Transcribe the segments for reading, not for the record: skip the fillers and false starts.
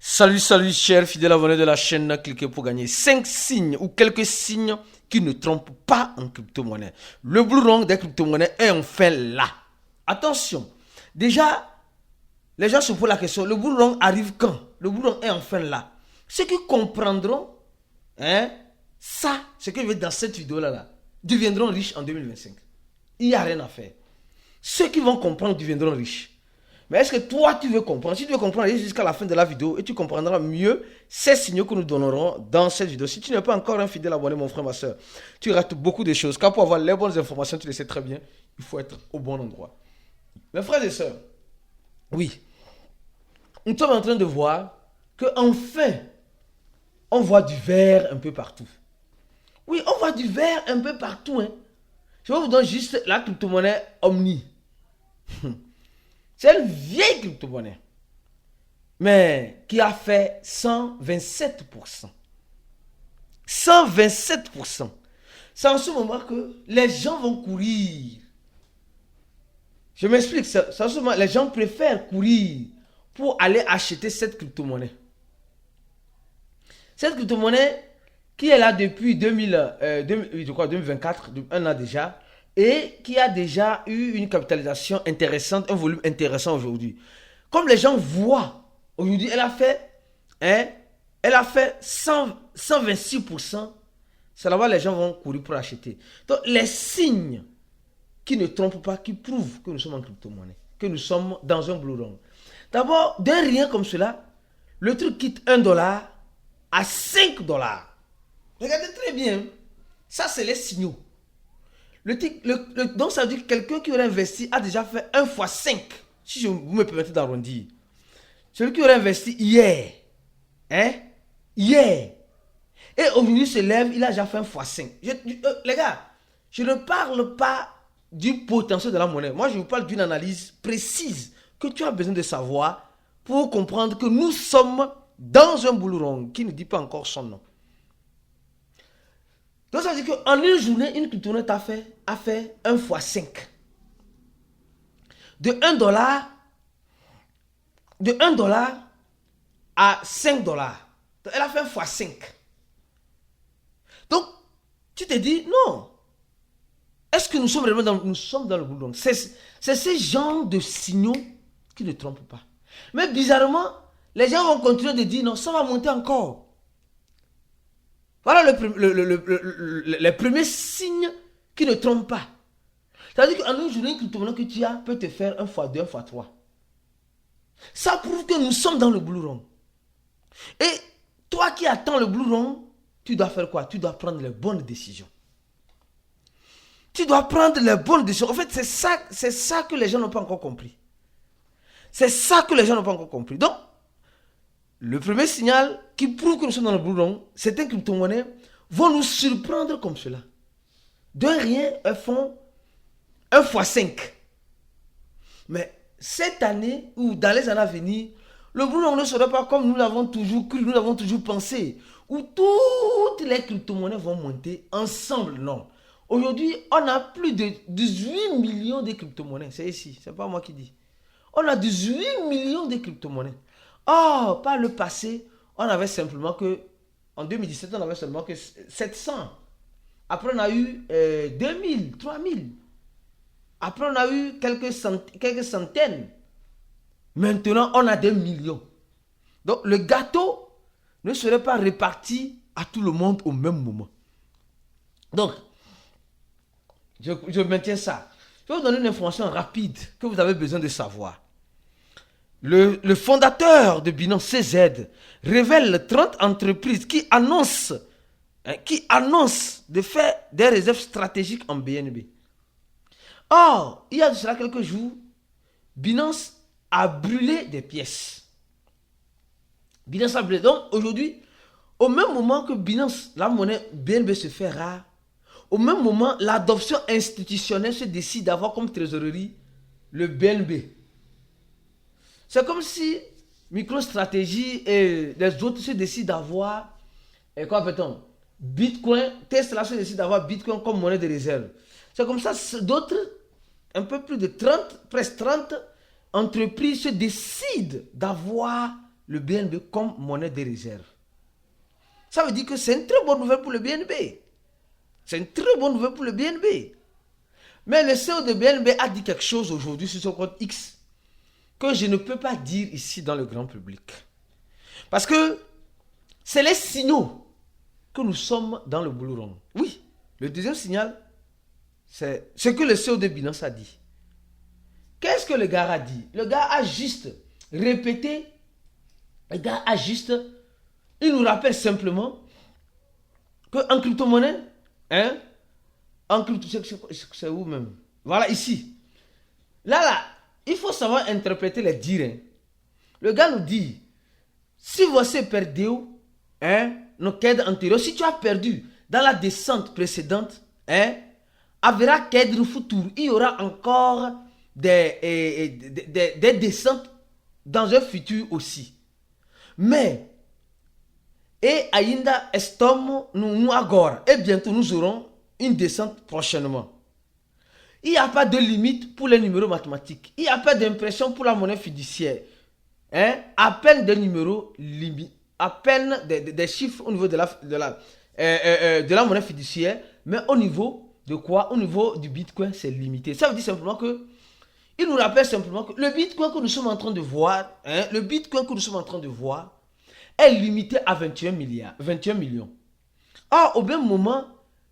Salut, salut, chers fidèles abonnés de la chaîne. Cliquez pour gagner 5 signes ou quelques signes qui ne trompent pas en crypto-monnaie. Le Blue Run des crypto-monnaies est enfin là. Attention, déjà, les gens se posent la question, le Blue Run arrive quand? Le Blue Run est enfin là. Ceux qui comprendront, ça, ce que je veux dans cette vidéo-là, deviendront riches en 2025. Il n'y a rien à faire. Ceux qui vont comprendre deviendront riches. Mais est-ce que toi, tu veux comprendre? Si tu veux comprendre, jusqu'à la fin de la vidéo et tu comprendras mieux ces signaux que nous donnerons dans cette vidéo. Si tu n'es pas encore un fidèle abonné, mon frère, ma soeur, tu rates beaucoup de choses. Car pour avoir les bonnes informations, tu le sais très bien, il faut être au bon endroit. Mes frères et sœurs, oui, nous sommes en train de voir qu'enfin, on voit du vert un peu partout. Oui, on voit du vert un peu partout. Je vais vous donner juste la crypto-monnaie Omni. C'est une vieille crypto-monnaie, mais qui a fait 127%. 127%. C'est en ce moment que les gens vont courir. Je m'explique, c'est en ce moment les gens préfèrent courir pour aller acheter cette crypto-monnaie. Cette crypto-monnaie qui est là depuis 2024, un an déjà, et qui a déjà eu une capitalisation intéressante, un volume intéressant aujourd'hui. Comme les gens voient, aujourd'hui, elle a fait 126%. C'est là-bas les gens vont courir pour acheter. Donc, les signes qui ne trompent pas, qui prouvent que nous sommes en crypto-monnaie, que nous sommes dans un Blue Run. D'abord, d'un rien comme cela, le truc quitte $1 à $5. Regardez très bien. Ça, c'est les signaux. Donc, ça veut dire que quelqu'un qui aurait investi a déjà fait 1 x 5. Si vous me permettez d'arrondir. Celui qui aurait investi hier. Hier. Et aujourd'hui se lève, il a déjà fait 1 x 5. Les gars, je ne parle pas du potentiel de la monnaie. Moi, je vous parle d'une analyse précise que tu as besoin de savoir pour comprendre que nous sommes dans un Blue Run qui ne dit pas encore son nom. Donc ça veut dire qu'en une journée, une crypto-monnaie a fait 1 x 5. De $1 à $5. Donc elle a fait 1 x 5. Donc, tu te dis, non. Est-ce que nous sommes vraiment dans le Blue Run? C'est ce genre de signaux qui ne trompent pas. Mais bizarrement, les gens vont continuer de dire, non, ça va monter encore. Voilà les premiers signes qui ne trompent pas. C'est-à-dire qu'en une journée, une crypto-monnaie que tu as peut te faire 1 x 2, 1 x 3. Ça prouve que nous sommes dans le Blue Run. Et toi qui attends le Blue Run, tu dois faire quoi? Tu dois prendre les bonnes décisions. Tu dois prendre les bonnes décisions. En fait, c'est ça que les gens n'ont pas encore compris. C'est ça que les gens n'ont pas encore compris. Donc, le premier signal qui prouve que nous sommes dans le Blue Run, certaines crypto-monnaies vont nous surprendre comme cela. De rien, elles font 1 x 5. Mais cette année, ou dans les années à venir, le Blue Run ne sera pas comme nous l'avons toujours cru, nous l'avons toujours pensé, où toutes les crypto-monnaies vont monter ensemble. Non. Aujourd'hui, on a plus de 18 millions de crypto-monnaies. C'est ici, c'est pas moi qui dis. On a 18 millions de crypto-monnaies. Or, par le passé, on avait simplement que, en 2017, on avait seulement que 700. Après, on a eu 2000, 3000. Après, on a eu quelques centaines. Maintenant, on a des millions. Donc, le gâteau ne serait pas réparti à tout le monde au même moment. Donc, je maintiens ça. Je vais vous donner une information rapide que vous avez besoin de savoir. Le fondateur de Binance CZ révèle 30 entreprises qui annoncent de faire des réserves stratégiques en BNB. Or, il y a de cela quelques jours, Binance a brûlé des pièces. Binance a brûlé. Donc aujourd'hui, au même moment que Binance, la monnaie BNB se fait rare, au même moment, l'adoption institutionnelle se décide d'avoir comme trésorerie le BNB. C'est comme si MicroStrategy et les autres se décident d'avoir, quoi appelle-t-on, Bitcoin, Tesla se décide d'avoir Bitcoin comme monnaie de réserve. C'est comme ça, d'autres, un peu plus de 30, presque 30 entreprises se décident d'avoir le BNB comme monnaie de réserve. Ça veut dire que c'est une très bonne nouvelle pour le BNB. C'est une très bonne nouvelle pour le BNB. Mais le CEO de BNB a dit quelque chose aujourd'hui sur son compte X que je ne peux pas dire ici dans le grand public. Parce que c'est les signaux que nous sommes dans le Blue Run. Oui, le deuxième signal, c'est ce que le CEO de Binance a dit. Qu'est-ce que le gars a dit? Le gars a juste répété. Le gars a juste... Il nous rappelle simplement qu'en crypto-monnaie, hein, en crypto, c'est où même? Voilà, ici. Là, il faut savoir interpréter les dires. Hein. Le gars nous dit, si vous avez perdu, hein, nos quêtes antérieures, si tu as perdu dans la descente précédente, hein, avera quête de futur, il y aura encore des descentes dans un futur aussi. Mais, et ainda estamos nous agora, et bientôt nous aurons une descente prochainement. Il n'y a pas de limite pour les numéros mathématiques. Il n'y a pas d'impression pour la monnaie fiduciaire. Hein? À peine des numéros limites, à peine des chiffres au niveau de la monnaie fiduciaire, mais au niveau de quoi? Au niveau du Bitcoin, c'est limité. Ça veut dire simplement que, il nous rappelle simplement que le Bitcoin que nous sommes en train de voir, hein, le Bitcoin que nous sommes en train de voir, est limité à 21 millions. Or, au même moment,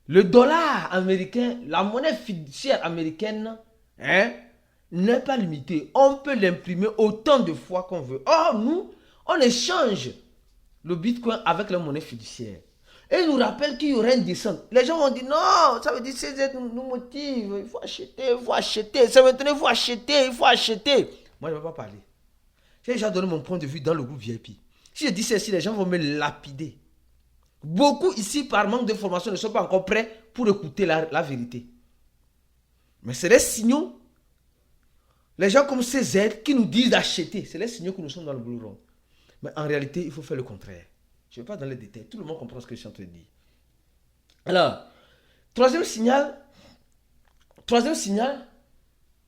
le dollar américain, la monnaie fiduciaire américaine, hein, n'est pas limité. On peut l'imprimer autant de fois qu'on veut. Or, nous, on échange le Bitcoin avec la monnaie fiduciaire. Et il nous rappelle qu'il y aura une descente. Les gens vont dire non, ça veut dire que CZ nous motive. Il faut acheter. C'est maintenant, il faut acheter. Moi, je ne vais pas parler. J'ai déjà donné mon point de vue dans le groupe VIP. Si je dis ceci, les gens vont me lapider. Beaucoup ici, par manque d'information, ne sont pas encore prêts pour écouter la vérité. Mais c'est les signaux. Les gens comme CZ qui nous disent d'acheter, c'est les signaux que nous sommes dans le Blue Run. Mais en réalité, il faut faire le contraire. Je ne vais pas dans les détails. Tout le monde comprend ce que je suis en train de dire. Alors, troisième signal,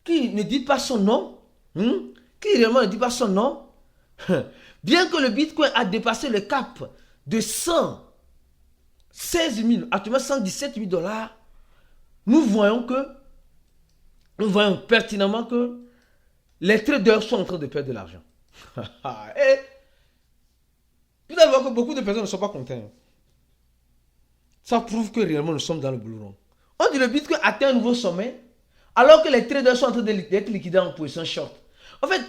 qui ne dit pas son nom, qui réellement ne dit pas son nom, bien que le Bitcoin a dépassé le cap de 116 000, actuellement 117 000 $, nous voyons pertinemment que les traders sont en train de perdre de l'argent. Et vous allez voir que beaucoup de personnes ne sont pas contentes. Ça prouve que réellement nous sommes dans le Blue Run. On dit que le Bitcoin atteint un nouveau sommet, alors que les traders sont en train d'être liquidés en position short. En fait,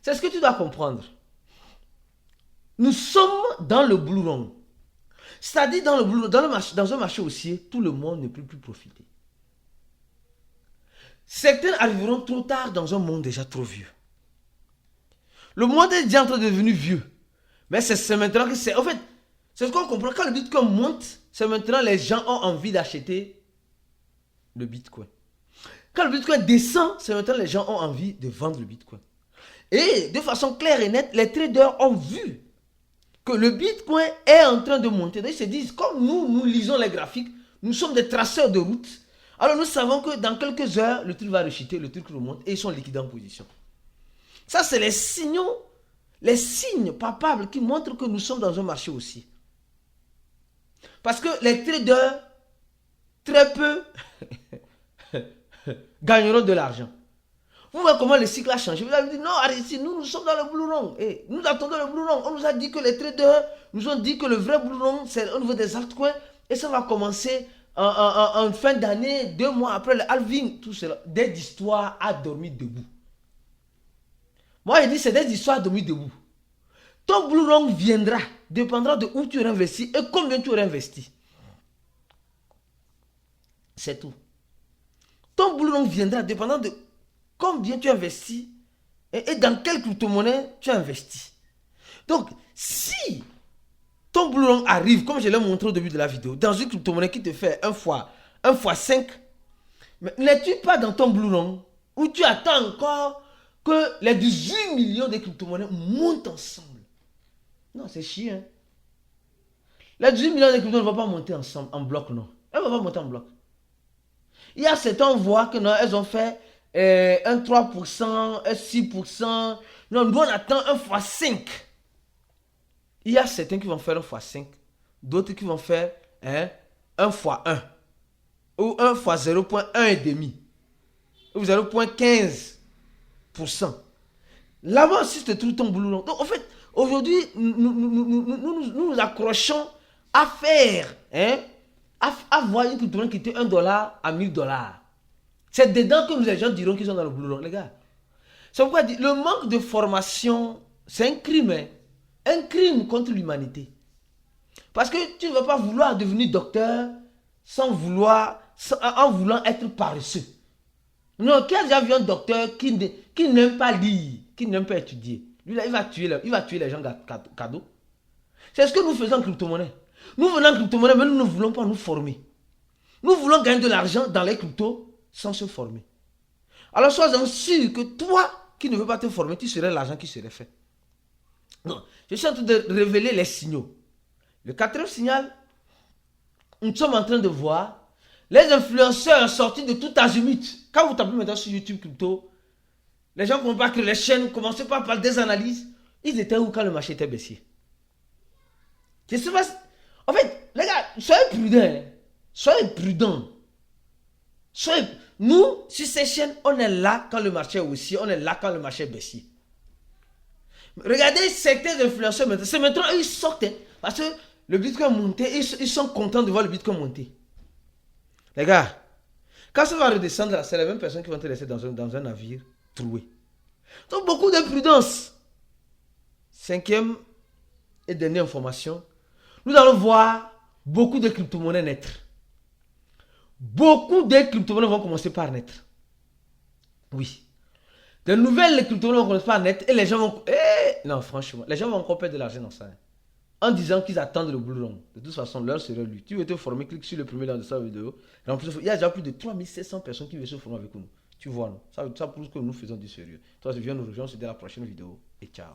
c'est ce que tu dois comprendre. Nous sommes dans le Blue Run. C'est-à-dire dans un marché haussier, tout le monde ne peut plus profiter. Certains arriveront trop tard dans un monde déjà trop vieux. Le monde est déjà en train de devenir vieux. Mais c'est maintenant que c'est... En fait, c'est ce qu'on comprend. Quand le Bitcoin monte, c'est maintenant les gens ont envie d'acheter le Bitcoin. Quand le Bitcoin descend, c'est maintenant les gens ont envie de vendre le Bitcoin. Et de façon claire et nette, les traders ont vu que le Bitcoin est en train de monter. Ils se disent, comme nous lisons les graphiques, nous sommes des traceurs de route. Alors nous savons que dans quelques heures, le truc va rechuter, le truc remonte et ils sont liquidés en position. Ça, c'est les signaux, les signes palpables qui montrent que nous sommes dans un marché haussier. Parce que les traders, très peu, gagneront de l'argent. Vous voyez comment le cycle a changé. Vous avez dit, non, arrêtez, nous sommes dans le Blue Run. Et nous attendons le Blue Run. On nous a dit que les traders nous ont dit que le vrai Blue Run, c'est au niveau des altcoins. Et ça va commencer en fin d'année, 2 mois après le halving. Tout cela, des histoires à dormir debout. Moi, je dis, c'est des histoires à dormir debout. Ton Blue Run viendra, dépendra de où tu auras investi et combien tu auras investi. C'est tout. Ton Blue Run viendra, dépendant de combien tu investis et dans quelle crypto-monnaie tu as investi. Donc, si ton Blue Run arrive, comme je l'ai montré au début de la vidéo, dans une crypto-monnaie qui te fait 1 fois 5, mais n'es-tu pas dans ton Blue Run où tu attends encore que les 18 millions de crypto-monnaies montent ensemble? Non, c'est chiant. Les 18 millions de crypto-monnaies ne vont pas monter ensemble, en bloc, non. Elles ne vont pas monter en bloc. Il y a certains, on voit que non, elles ont fait un 3%, un 6%. Non, nous on attend 1 fois 5. Il y a certains qui vont faire 1 fois 5, d'autres qui vont faire 1 fois 1, ou 1 fois 0,1,5, ou 0,15%. Là-bas aussi, tu trouves ton boulot long. Donc, en fait, aujourd'hui, nous accrochons à faire, à voir une crypto-monnaie qui était $1 à $1000. C'est dedans que les gens diront qu'ils sont dans le boulot long, les gars. C'est pourquoi le manque de formation, c'est un crime, un crime contre l'humanité. Parce que tu ne vas pas vouloir devenir docteur en voulant être paresseux. Non, qui a déjà vu un docteur qui n'aime pas lire, qui n'aime pas étudier? Lui, là, il va tuer les gens cadeau. C'est ce que nous faisons en crypto-monnaie. Nous venons en crypto-monnaie, mais nous ne voulons pas nous former. Nous voulons gagner de l'argent dans les cryptos sans se former. Alors, sois-en sûr que toi, qui ne veux pas te former, tu serais l'argent qui serait fait. Non, je suis en train de révéler les signaux. Le quatrième signal, nous sommes en train de voir les influenceurs sortis de tout azimut. Quand vous tapez maintenant sur YouTube crypto, les gens ne comprennent pas que les chaînes commençaient pas par des analyses. Ils étaient où quand le marché était baissier? Je sais pas. En fait, les gars, soyez prudents. Hein. Soyez prudents. Nous, sur ces chaînes, on est là quand le marché est haussier, on est là quand le marché est baissier. Regardez certains influenceurs maintenant. C'est maintenant ils sortent. Hein, parce que le Bitcoin monté, ils sont contents de voir le Bitcoin monter. Les gars, quand ça va redescendre, c'est la même personne qui va te laisser dans un navire troué. Donc beaucoup de prudence. Cinquième et dernière information. Nous allons voir beaucoup de crypto-monnaies naître. Beaucoup de crypto-monnaies vont commencer par naître. Oui. De nouvelles crypto-monnaies vont commencer par naître et les gens vont... non, franchement, les gens vont encore perdre de l'argent dans ça. Hein. En disant qu'ils attendent le bull run. De toute façon, l'heure sera lui. Tu veux te former, clique sur le premier lien de cette vidéo. Et en plus, il y a déjà plus de 3700 personnes qui veulent se former avec nous. Tu vois, non? Ça prouve que nous faisons du sérieux. Toi, viens nous rejoindre, c'est de la prochaine vidéo. Et ciao.